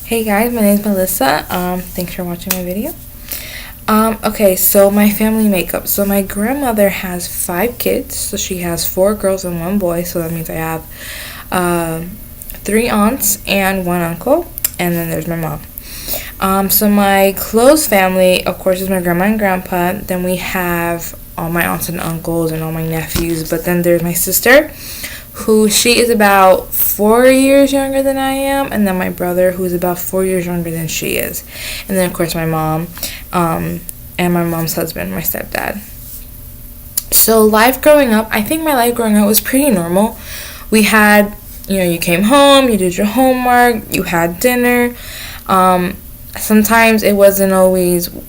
Hey guys, my name is Melissa. Thanks for watching my video. Okay, so my family makeup. So my grandmother has 5 kids. So she has 4 girls and 1 boy. So that means I have 3 aunts and 1 uncle, and then there's my mom. So my close family, of course, is my grandma and grandpa. Then we have all my aunts and uncles and all my nephews. But then there's my sister, who she is about 4 years younger than I am, and then my brother, who is about 4 years younger than she is, and then of course my mom, and my mom's husband, my stepdad. So life growing up, I think my life growing up was pretty normal. We had, you came home, you did your homework, you had dinner. Sometimes it wasn't always we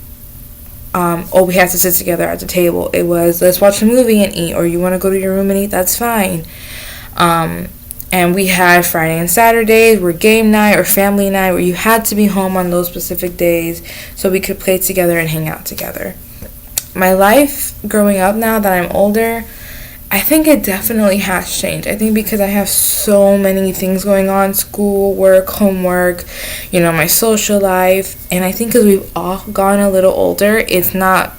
have to sit together at the table. It was, let's watch a movie and eat, or you want to go to your room and eat, that's fine. And we had Friday and Saturdays were game night or family night, where you had to be home on those specific days so we could play together and hang out together. My life growing up, now that I'm older, I think it definitely has changed. I think because I have so many things going on, school, work, homework, my social life, and I think because we've all gotten a little older, it's not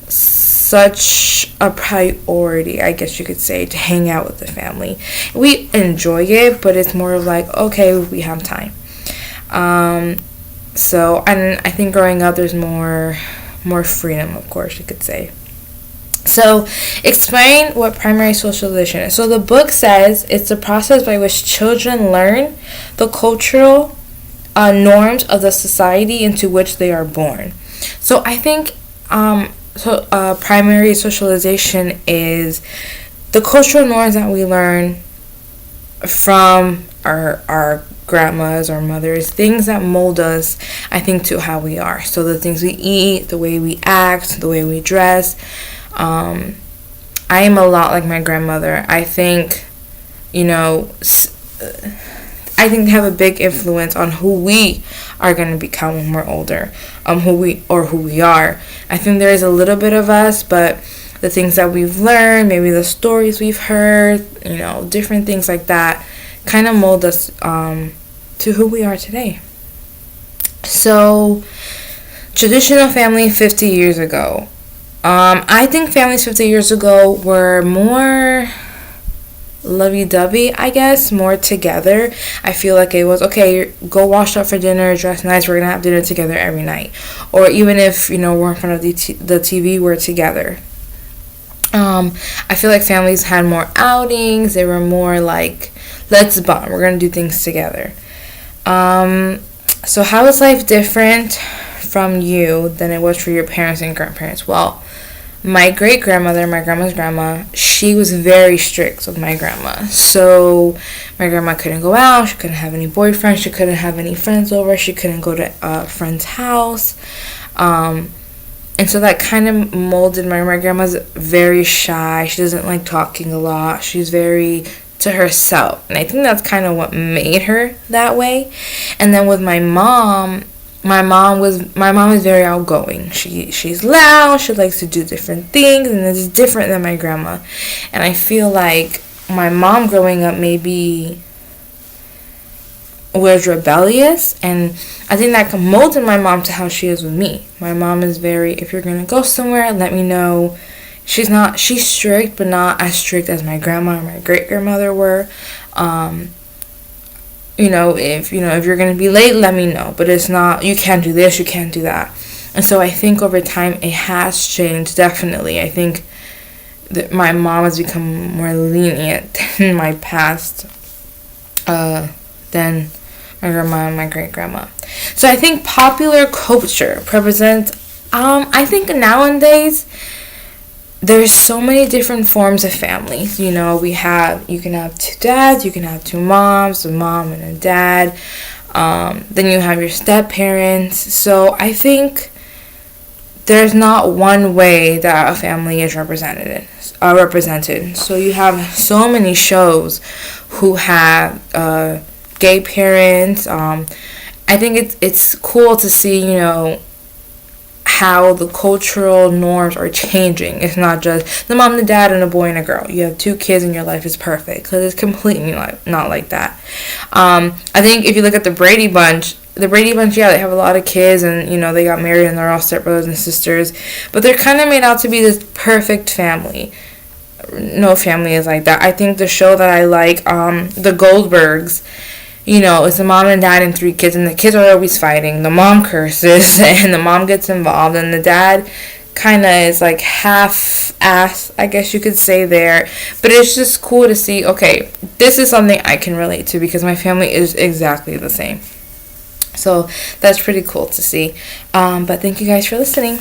such a priority, I guess you could say, to hang out with the family. We enjoy it, but it's more of like, okay, we have time. So, and I think growing up, there's more freedom, of course, you could say. So, explain what primary socialization is. So, the book says it's the process by which children learn the cultural norms of the society into which they are born. So, I think primary socialization is the cultural norms that we learn from our grandmas or mothers, things that mold us, I think, to how we are. So the things we eat, the way we act, the way we dress. I am a lot like my grandmother. I think, I think they have a big influence on who we are going to become when we're older, who we are. I think there is a little bit of us, but the things that we've learned, maybe the stories we've heard, different things like that, kind of mold us to who we are today. So, traditional family 50 years ago. I think families 50 years ago were more lovey-dovey, I guess, more together. I feel like it was, okay, go wash up for dinner, dress nice, we're gonna have dinner together every night. Or even if, we're in front of the TV, we're together. I feel like families had more outings. They were more like, let's bond, we're gonna do things together. So how is life different from you than it was for your parents and grandparents? Well, my great-grandmother, my grandma's grandma, she was very strict with my grandma. So my grandma couldn't go out, she couldn't have any boyfriends, she couldn't have any friends over, she couldn't go to a friend's house. And so that kind of molded my grandma's very shy. She doesn't like talking a lot. She's very to herself. And I think that's kind of what made her that way. And then with my mom is very outgoing. She's loud, she likes to do different things, and it's different than my grandma. And I feel like my mom growing up maybe was rebellious, and I think that molded my mom to how she is with me. My mom is very, if you're gonna go somewhere, let me know. She's strict, but not as strict as my grandma or my great-grandmother were. If you're going to be late, let me know. But it's not, you can't do this, you can't do that. And so I think over time it has changed, definitely. I think that my mom has become more lenient in my past than my grandma and my great-grandma. So I think popular culture represents, I think nowadays, there's so many different forms of families. You can have 2 dads, you can have 2 moms, a mom and a dad. Then you have your step-parents. So I think there's not one way that a family is represented. So you have so many shows who have gay parents. I think it's cool to see, how the cultural norms are changing. It's not just the mom, the dad, and a boy and a girl. You have 2 kids and your life is perfect, because it's completely not like that. I think if you look at the Brady Bunch, the Brady Bunch, yeah, they have a lot of kids, and you know, they got married and they're all stepbrothers and sisters, but they're kind of made out to be this perfect family. No family is like that. I think the show that I like, the Goldbergs, you know, it's a mom and dad and 3 kids, and the kids are always fighting. The mom curses, and the mom gets involved, and the dad kind of is like half-ass, I guess you could say there. But it's just cool to see, okay, this is something I can relate to because my family is exactly the same. So that's pretty cool to see. But thank you guys for listening.